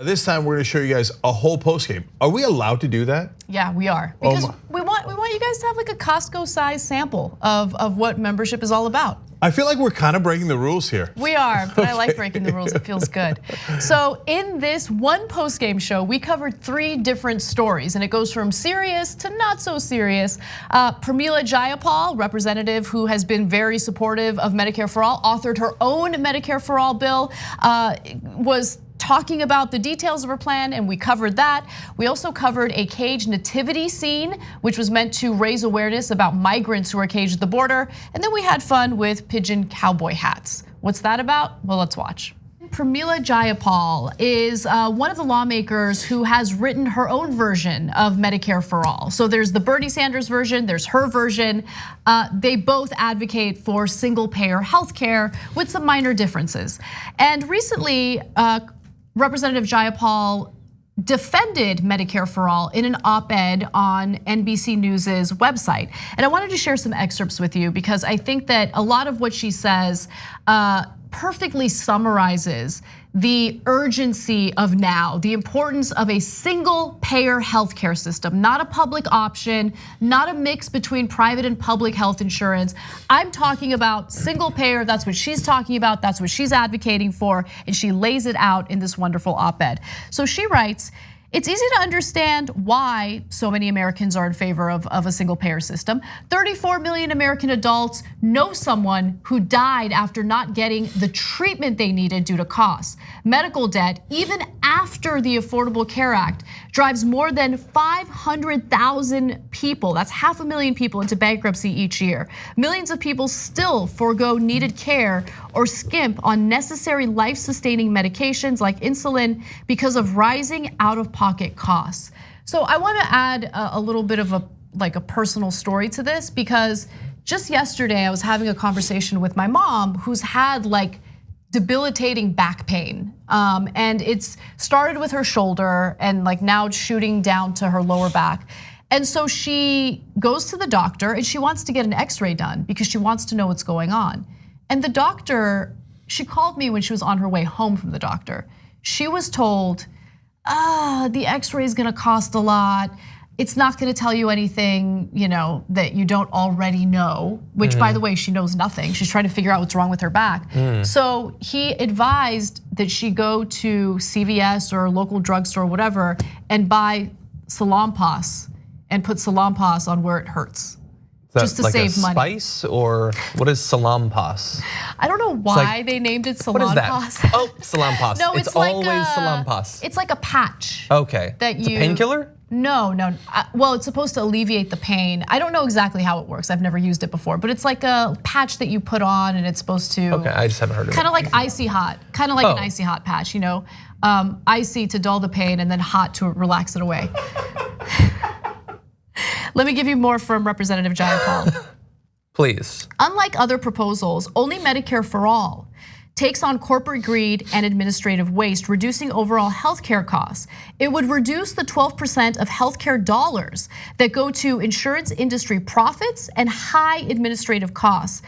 This time we're gonna show you guys a whole post game. Are we allowed to do that? Yeah, we are. Because we want you guys to have like a Costco-sized sample of what membership is all about. I feel like we're kind of breaking the rules here. We are, but I like breaking the rules, it feels good. So in this one post-game show, we covered 3 different stories, and it goes from serious to not so serious. Pramila Jayapal, representative who has been very supportive of Medicare-for-all, authored her own Medicare-for-all bill, was talking about the details of her plan, and we covered that. We also covered a caged nativity scene, which was meant to raise awareness about migrants who are caged at the border. And then we had fun with pigeon cowboy hats. What's that about? Well, let's watch. Pramila Jayapal is one of the lawmakers who has written her own version of Medicare for All. So there's the Bernie Sanders version, there's her version. They both advocate for single payer healthcare with some minor differences. And recently, Representative Jayapal defended Medicare for All in an op-ed on NBC News's website. And I wanted to share some excerpts with you because I think that a lot of what she says perfectly summarizes the urgency of now, the importance of a single payer healthcare system, not a public option, not a mix between private and public health insurance. I'm talking about single payer, that's what she's talking about, that's what she's advocating for, and she lays it out in this wonderful op-ed. So she writes, it's easy to understand why so many Americans are in favor of a single payer system. 34 million American adults know someone who died after not getting the treatment they needed due to costs. Medical debt, even after the Affordable Care Act, drives more than 500,000 people, that's 500,000 people, into bankruptcy each year. Millions of people still forego needed care or skimp on necessary life-sustaining medications like insulin because of rising out-of-pocket costs. So I want to add a little bit of a personal story to this, because just yesterday I was having a conversation with my mom who's had like debilitating back pain. And it's started with her shoulder and like now it's shooting down to her lower back. And so she goes to the doctor and she wants to get an x-ray done because she wants to know what's going on. And the doctor, she called me when she was on her way home from the doctor. She was told, the x-ray is gonna cost a lot. It's not gonna tell you anything, that you don't already know, which by the way, she knows nothing. She's trying to figure out what's wrong with her back. So he advised that she go to CVS or local drugstore, whatever, and buy Salonpas and put Salonpas on where it hurts. Just to like save a money. Spice, or what is Salonpas? I don't know why they named it Salonpas. What is that? Oh, Salonpas. No, it's always Salonpas. It's like a patch. Okay. It's a painkiller? No. Well, it's supposed to alleviate the pain. I don't know exactly how it works. I've never used it before, but it's like a patch that you put on, and it's supposed to. Okay, I just haven't heard of it. Kind of like icy hot, kind of like an icy hot patch. Icy to dull the pain, and then hot to relax it away. Let me give you more from Representative Jayapal. Please. Unlike other proposals, only Medicare for All takes on corporate greed and administrative waste, reducing overall healthcare costs. It would reduce the 12% of healthcare dollars that go to insurance industry profits and high administrative costs,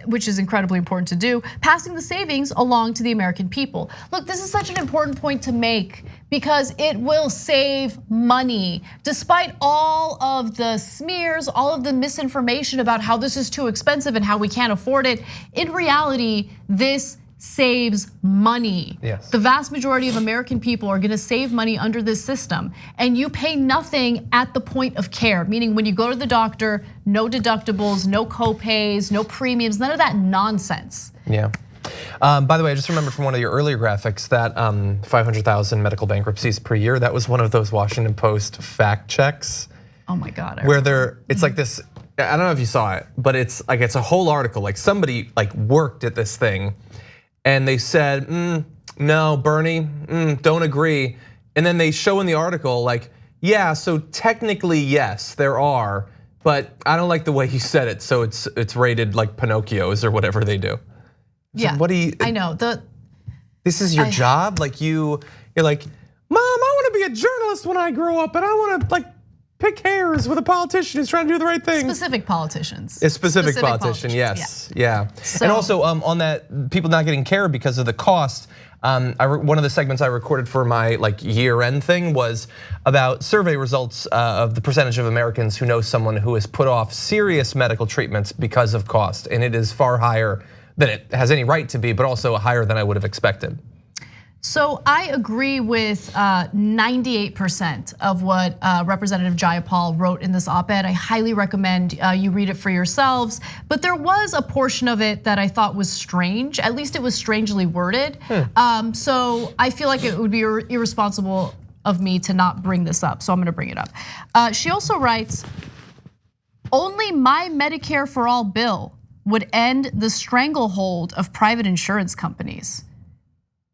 which is incredibly important to do, passing the savings along to the American people. Look, this is such an important point to make because it will save money. Despite all of the smears, all of the misinformation about how this is too expensive and how we can't afford it, in reality, this saves money. Yes. The vast majority of American people are gonna save money under this system, and you pay nothing at the point of care, meaning when you go to the doctor, no deductibles, no co-pays, no premiums, none of that nonsense. Yeah. By the way, I just remembered from one of your earlier graphics that 500,000 medical bankruptcies per year, that was one of those Washington Post fact checks. Oh my God. Where it's like this, I don't know if you saw it, but it's a whole article, like somebody worked at this thing and they said, no, Bernie, don't agree. And then they show in the article yeah, so technically yes, there are, but I don't like the way he said it, so it's rated like Pinocchio's or whatever they do. Yeah, what do you? I know This is your job. You're like, Mom, I want to be a journalist when I grow up, and I want to pick hairs with a politician who's trying to do the right thing. Specific politicians. A specific politician, yes, yeah. So, and also on that, people not getting care because of the cost. One of the segments I recorded for my year-end thing was about survey results of the percentage of Americans who know someone who has put off serious medical treatments because of cost, and it is far higher than it has any right to be, but also higher than I would have expected. So I agree with 98% of what Representative Jayapal wrote in this op-ed. I highly recommend you read it for yourselves. But there was a portion of it that I thought was strange. At least it was strangely worded. So I feel like it would be irresponsible of me to not bring this up. So I'm gonna bring it up. She also writes, only my Medicare-for-all bill would end the stranglehold of private insurance companies.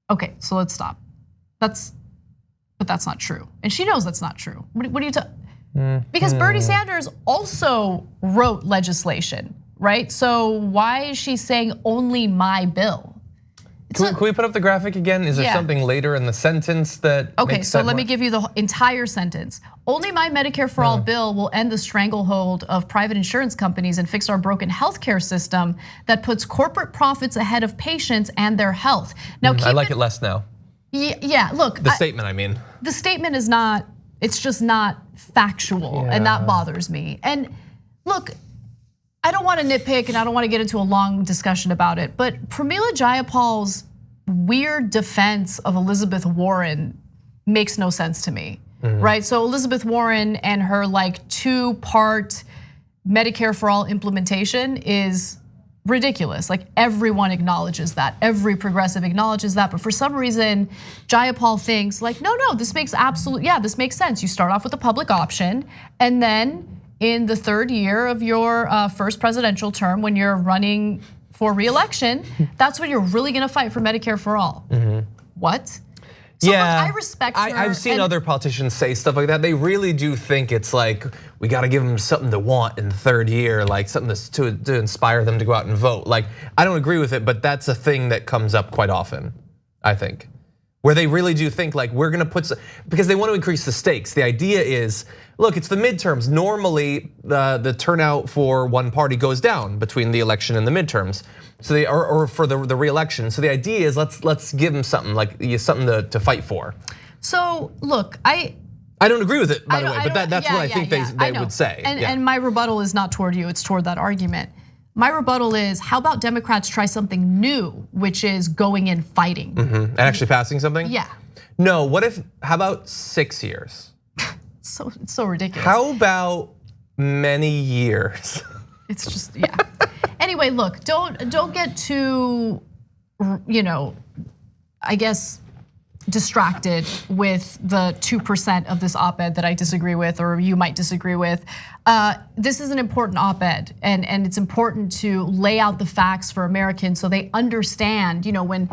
Okay, so let's stop. But that's not true, and she knows that's not true. What are you talking? Because Bernie Sanders also wrote legislation, right? So why is she saying only my bill? Can we put up the graphic again? Is there something later in the sentence that? Okay, so let me give you the entire sentence. Only my Medicare-for-all bill will end the stranglehold of private insurance companies and fix our broken healthcare system that puts corporate profits ahead of patients and their health. Now, I like it less now. Yeah, look. The statement, I mean. The statement is not, it's just not factual, and that bothers me. And look, I don't want to nitpick and I don't want to get into a long discussion about it, but Pramila Jayapal's weird defense of Elizabeth Warren makes no sense to me, right? So Elizabeth Warren and her 2-part Medicare-for-all implementation is ridiculous. Everyone acknowledges that, every progressive acknowledges that, but for some reason, Jayapal thinks no, this makes this makes sense. You start off with a public option, and then in the 3rd year of your first presidential term, when you're running for re-election, that's when you're really gonna fight for Medicare for all. What? So look, I respect her. I've seen other politicians say stuff like that. They really do think it's we gotta give them something to want in the 3rd year, something to inspire them to go out and vote. I don't agree with it, but that's a thing that comes up quite often, I think. Where they really do think we're gonna put, because they want to increase the stakes. The idea is, look, it's the midterms. Normally, the turnout for one party goes down between the election and the midterms. So or for the re-election. So the idea is let's give them something something to fight for. So look, I don't agree with it, by the way, but that's what I think they would say. And my rebuttal is not toward you; it's toward that argument. My rebuttal is, how about Democrats try something new, which is going in fighting and actually passing something? Yeah. No. How about 6 years? It's so ridiculous. How about many years? It's just Anyway, look, don't get too, I guess, distracted with the 2% of this op-ed that I disagree with, or you might disagree with. This is an important op-ed, and it's important to lay out the facts for Americans so they understand. When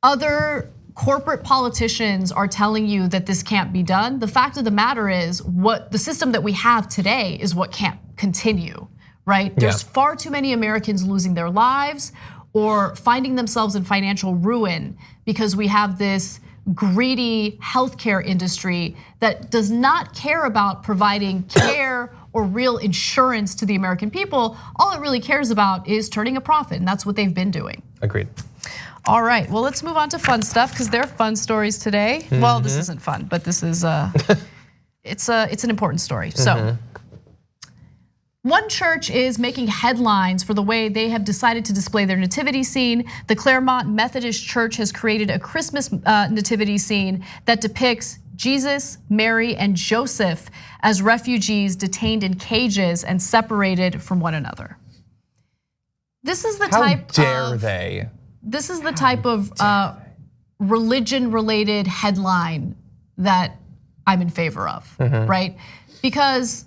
other corporate politicians are telling you that this can't be done, the fact of the matter is, what the system that we have today is what can't continue. Right? There's far too many Americans losing their lives or finding themselves in financial ruin because we have this greedy healthcare industry that does not care about providing care or real insurance to the American people. All it really cares about is turning a profit, and that's what they've been doing. Agreed. All right, well, let's move on to fun stuff because there are fun stories today. Well, this isn't fun, but this is it's an important story. So. One church is making headlines for the way they have decided to display their nativity scene. The Claremont Methodist Church has created a Christmas nativity scene that depicts Jesus, Mary, and Joseph as refugees detained in cages and separated from one another. This is the type This is the type of religion-related headline that I'm in favor of, right? Because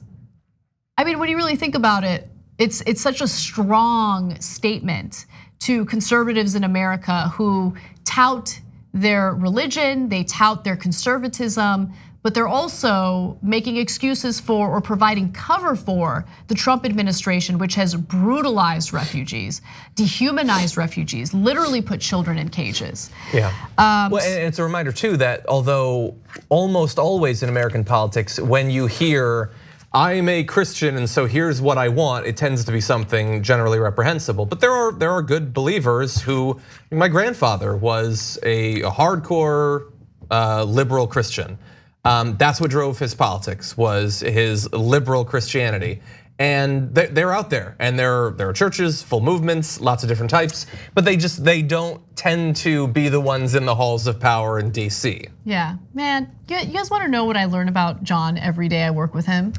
when you really think about it, it's such a strong statement to conservatives in America who tout their religion, they tout their conservatism, but they're also making excuses for or providing cover for the Trump administration, which has brutalized refugees, dehumanized refugees, literally put children in cages. Yeah, well, and it's a reminder too that although almost always in American politics, when you hear, I'm a Christian and so here's what I want, it tends to be something generally reprehensible. But there are good believers who, my grandfather was a hardcore liberal Christian. That's what drove his politics, was his liberal Christianity. And they're out there, and there are churches, full movements, lots of different types, but they don't tend to be the ones in the halls of power in DC. Yeah, man, you guys wanna know what I learn about John every day I work with him?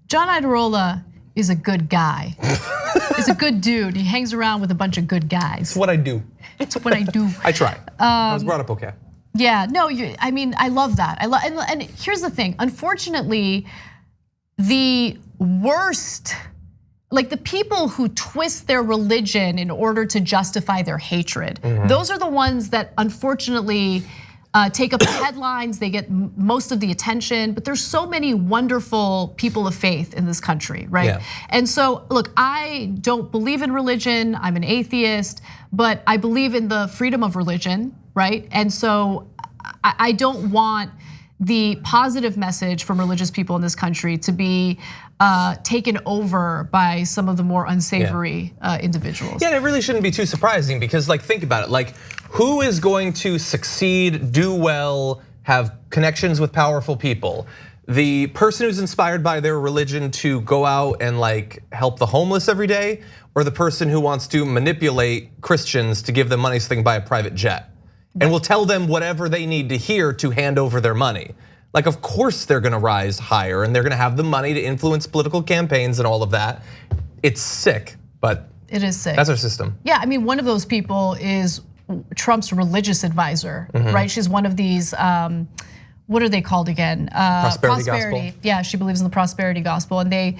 John Iadarola is a good guy. He's a good dude. He hangs around with a bunch of good guys. It's what I do. It's what I do. I try. I was brought up okay. Yeah, no, I mean, I love that. And here's the thing, unfortunately, the worst, like the people who twist their religion in order to justify their hatred, those are the ones that unfortunately take up the headlines, they get most of the attention, but there's so many wonderful people of faith in this country, right? Yeah. And so, look, I don't believe in religion, I'm an atheist, but I believe in the freedom of religion, right? And so I don't want the positive message from religious people in this country to be taken over by some of the more unsavory individuals. Yeah, and it really shouldn't be too surprising because, like, think about it. Like, who is going to succeed, do well, have connections with powerful people? The person who's inspired by their religion to go out and like help the homeless every day, or the person who wants to manipulate Christians to give them money so they can buy a private jet? And will tell them whatever they need to hear to hand over their money. Like, of course they're gonna rise higher and they're gonna have the money to influence political campaigns and all of that. It's sick, but it is sick. That's our system. Yeah, I mean, one of those people is Trump's religious advisor, right? She's one of these, what are they called again? Prosperity gospel. Yeah, she believes in the prosperity gospel, and they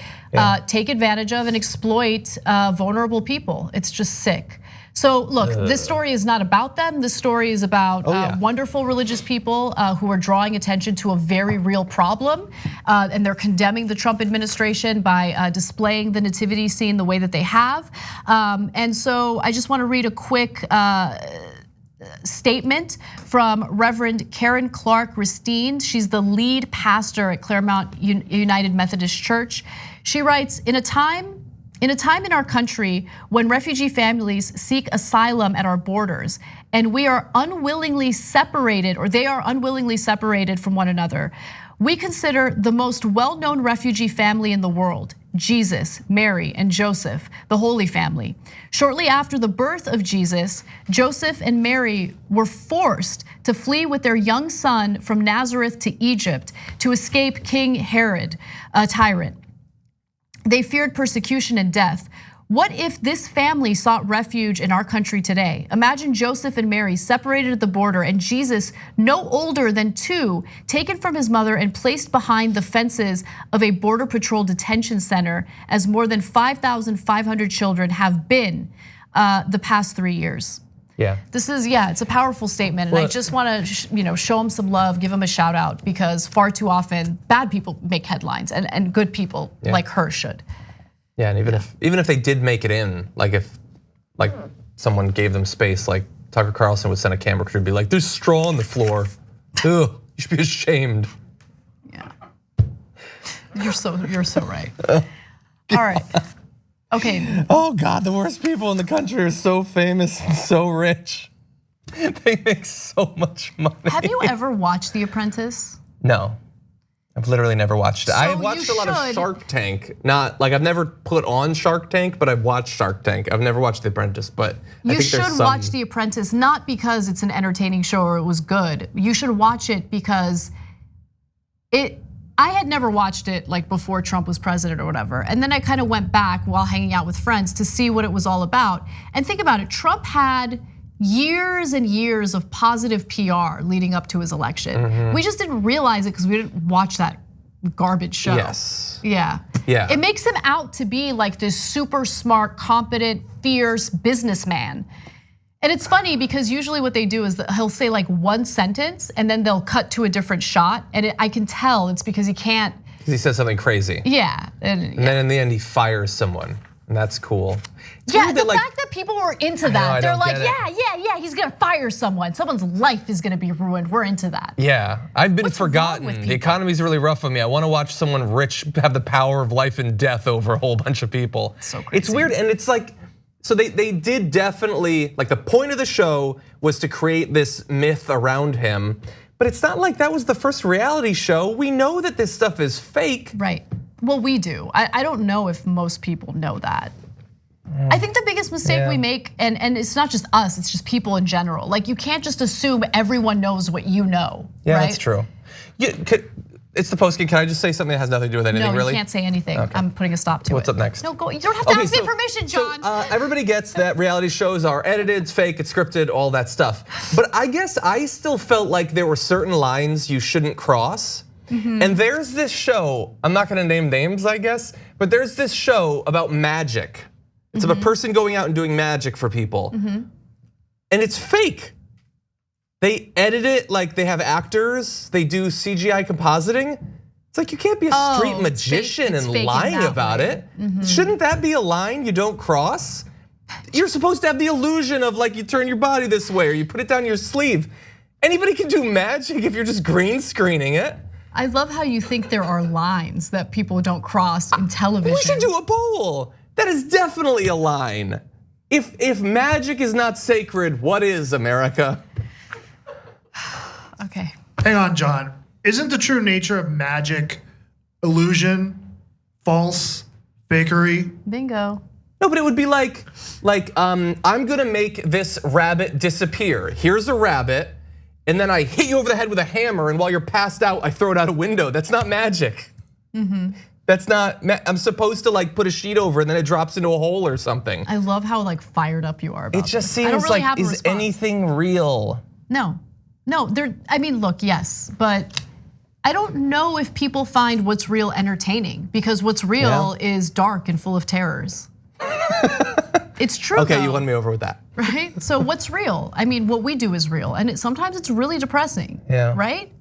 take advantage of and exploit vulnerable people. It's just sick. So look, this story is not about them. This story is about wonderful religious people who are drawing attention to a very real problem, and they're condemning the Trump administration by displaying the nativity scene the way that they have. And so I just want to read a quick statement from Reverend Karen Clark Ristine. She's the lead pastor at Claremont United Methodist Church. She writes, in a time in our country when refugee families seek asylum at our borders and we are unwillingly separated, or they are unwillingly separated from one another, we consider the most well-known refugee family in the world, Jesus, Mary, and Joseph, the Holy Family. Shortly after the birth of Jesus, Joseph and Mary were forced to flee with their young son from Nazareth to Egypt to escape King Herod, a tyrant. They feared persecution and death. What if this family sought refuge in our country today? Imagine Joseph and Mary separated at the border and Jesus, no older than 2, taken from his mother and placed behind the fences of a Border Patrol detention center, as more than 5,500 children have been the past 3 years. Yeah. This is, it's a powerful statement, and I just want to show him some love, give him a shout out, because far too often bad people make headlines and good people like her should. Yeah, and even if they did make it in, like if someone gave them space, like Tucker Carlson would send a camera crew to be like, there's straw on the floor. Ugh, you should be ashamed. Yeah. You're so right. All right. Okay. Oh God, the worst people in the country are so famous and so rich. They make so much money. Have you ever watched The Apprentice? No, I've literally never watched it. So I've watched a lot of Shark Tank. Not like I've never put on Shark Tank, but I've watched Shark Tank. I've never watched The Apprentice, but I think you should watch The Apprentice, not because it's an entertaining show or it was good. You should watch it because I had never watched it like before Trump was president or whatever. And then I kind of went back while hanging out with friends to see what it was all about. And think about it, Trump had years and years of positive PR leading up to his election. We just didn't realize it because we didn't watch that garbage show. Yes. Yeah. It makes him out to be like this super smart, competent, fierce businessman. And it's funny because usually what they do is that he'll say like one sentence and then they'll cut to a different shot. And I can tell it's because he can't. Because he says something crazy. Yeah. And then in the end, he fires someone. And that's cool. It's the fact that people were into that. They're like, yeah, he's gonna fire someone. Someone's life is gonna be ruined. We're into that. Yeah, I've been forgotten. The economy's really rough on me. I wanna watch someone rich have the power of life and death over a whole bunch of people. So crazy. It's weird, and it's like, so they did definitely, like the point of the show was to create this myth around him, but it's not like that was the first reality show. We know that this stuff is fake. Right, well we do. I don't know if most people know that. I think the biggest mistake we make, and it's not just us, it's just people in general. Like you can't just assume everyone knows what you know. Yeah, right? That's true. It's the post game. Can I just say something that has nothing to do with anything, really? No, you can't say anything. Okay. I'm putting a stop to it. What's up next? No, go. You don't have to ask me permission, John. So everybody gets that reality shows are edited, it's fake, it's scripted, all that stuff. But I guess I still felt like there were certain lines you shouldn't cross. And there's this show, I'm not gonna name names, I guess, but there's this show about magic. It's of a person going out and doing magic for people. And it's fake. They edit it like they have actors, they do CGI compositing. It's like you can't be a street magician and lying about it. Shouldn't that be a line you don't cross? You're supposed to have the illusion of like you turn your body this way or you put it down your sleeve. Anybody can do magic if you're just green screening it. I love how you think there are lines that people don't cross in television. We should do a poll. That is definitely a line. If magic is not sacred, what is, America? Okay. Hang on, John. Isn't the true nature of magic illusion, false, fakery? Bingo. No, but it would be like I'm gonna make this rabbit disappear. Here's a rabbit, and then I hit you over the head with a hammer, and while you're passed out, I throw it out a window. That's not magic. That's not, I'm supposed to like put a sheet over and then it drops into a hole or something. I love how like fired up you are about it. Just this. seems like, is anything real? No, I mean, look, yes, but I don't know if people find what's real entertaining because what's real is dark and full of terrors. It's true. Okay, though, you won me over with that. Right? So what's real? I mean, what we do is real, and sometimes it's really depressing. Yeah. Right?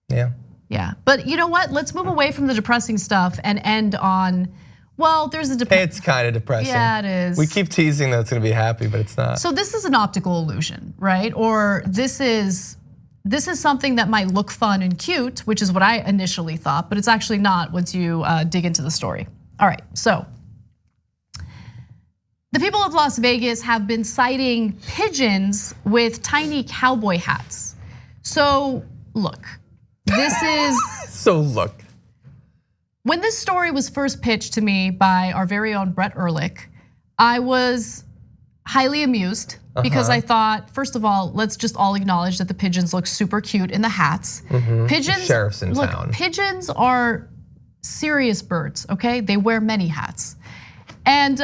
Yeah. Yeah, but you know what? Let's move away from the depressing stuff and end on, well, there's a it's kind of depressing. Yeah, it is. We keep teasing that it's gonna be happy, but it's not. So this is an optical illusion, right? Or this is something that might look fun and cute, which is what I initially thought, but it's actually not once you dig into the story. All right, so the people of Las Vegas have been sighting pigeons with tiny cowboy hats. So look, this is. So look. When this story was first pitched to me by our very own Brett Ehrlich, I was highly amused because I thought, first of all, let's just all acknowledge that the pigeons look super cute in the hats. Pigeons, sheriff's in town. Pigeons are serious birds, okay? They wear many hats. And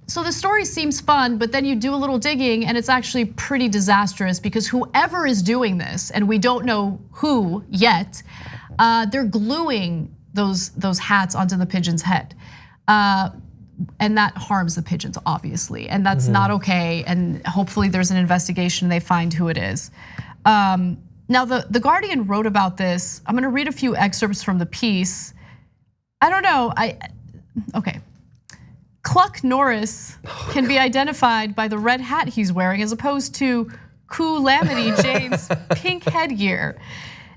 so the story seems fun, but then you do a little digging and it's actually pretty disastrous because whoever is doing this, and we don't know who yet, they're gluing those hats onto the pigeon's head. And that harms the pigeons, obviously, and that's not okay. And hopefully there's an investigation and they find who it is. Now the Guardian wrote about this. I'm gonna read a few excerpts from the piece. I don't know, okay. Cluck Norris can be identified by the red hat he's wearing as opposed to Calamity Jane's pink headgear.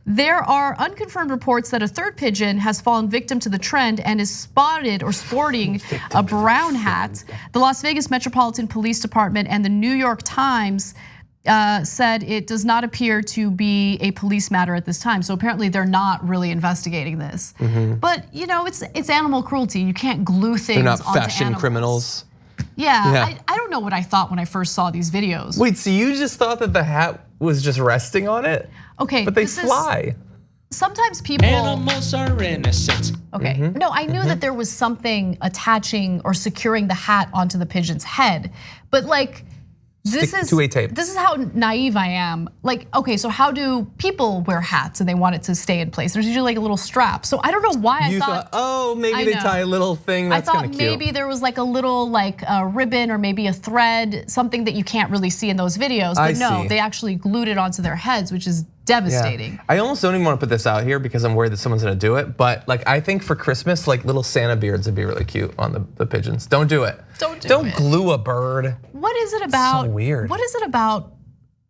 There are unconfirmed reports that a third pigeon has fallen victim to the trend and is spotted or sporting a brown hat. The Las Vegas Metropolitan Police Department and the New York Times said it does not appear to be a police matter at this time. So apparently they're not really investigating this. But you know, it's animal cruelty. You can't glue things onto animals. They're not fashion criminals. Yeah. I don't know what I thought when I first saw these videos. Wait, so you just thought that the hat was just resting on it? Okay, but they fly. Sometimes people. Animals are innocent. Okay, no, I knew that there was something attaching or securing the hat onto the pigeon's head, but like, stick to a tape. This is how naive I am. Like, okay, so how do people wear hats and they want it to stay in place? There's usually like a little strap. So I don't know why I thought, oh, maybe they tie a little thing. That's kind of cute. I thought maybe there was like a little like a ribbon or maybe a thread, something that you can't really see in those videos. But no, they actually glued it onto their heads, which is devastating. Yeah. I almost don't even want to put this out here because I'm worried that someone's gonna do it. But like, I think for Christmas, like little Santa beards would be really cute on the pigeons. Don't do it. Don't glue a bird. What is it about? So weird. What is it about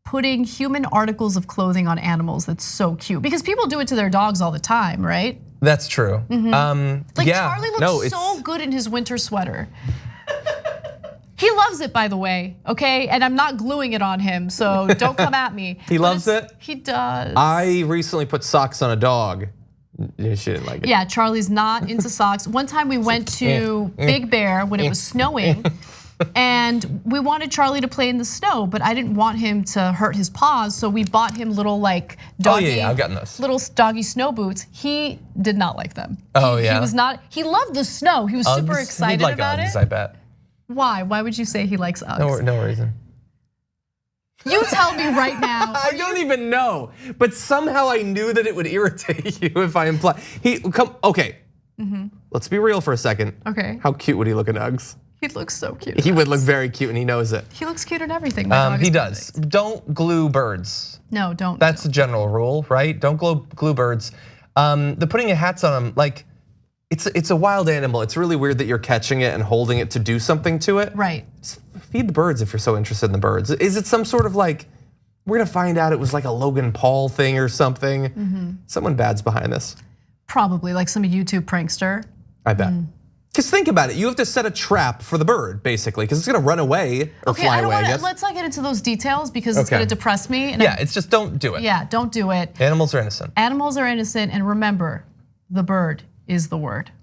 putting human articles of clothing on animals that's so cute? Because people do it to their dogs all the time, right? That's true. Like Charlie looks so good in his winter sweater. He loves it, by the way, okay? And I'm not gluing it on him, so don't come at me. He loves it? He does. I recently put socks on a dog. She didn't like it. Yeah, Charlie's not into socks. One time we went to Big Bear when it was snowing, and we wanted Charlie to play in the snow, but I didn't want him to hurt his paws, so we bought him little like doggy, I've gotten those. Little doggy snow boots. He did not like them. Oh yeah. He was not. He loved the snow. He was super excited like about Uggs, it. I bet. Why? Why would you say he likes Uggs? No reason. You tell me right now. I don't even know, but somehow I knew that it would irritate you if I imply. Okay. Let's be real for a second. Okay. How cute would he look in Uggs? He looks so cute. He would look very cute, and he knows it. He looks cute in everything. He does. Don't glue birds. No, don't. That's the general rule, right? Don't glue birds. The putting your hats on them, like it's a wild animal. It's really weird that you're catching it and holding it to do something to it. Right. Feed the birds if you're so interested in the birds. Is it some sort of like, we're gonna find out it was like a Logan Paul thing or something? Someone bad's behind this. Probably like some YouTube prankster. I bet. Because think about it, you have to set a trap for the bird, basically, because it's gonna run away or fly away, I guess. Let's not get into those details because it's gonna depress me. Yeah, it's just don't do it. Yeah, don't do it. Animals are innocent. Animals are innocent, and remember, the bird is the word.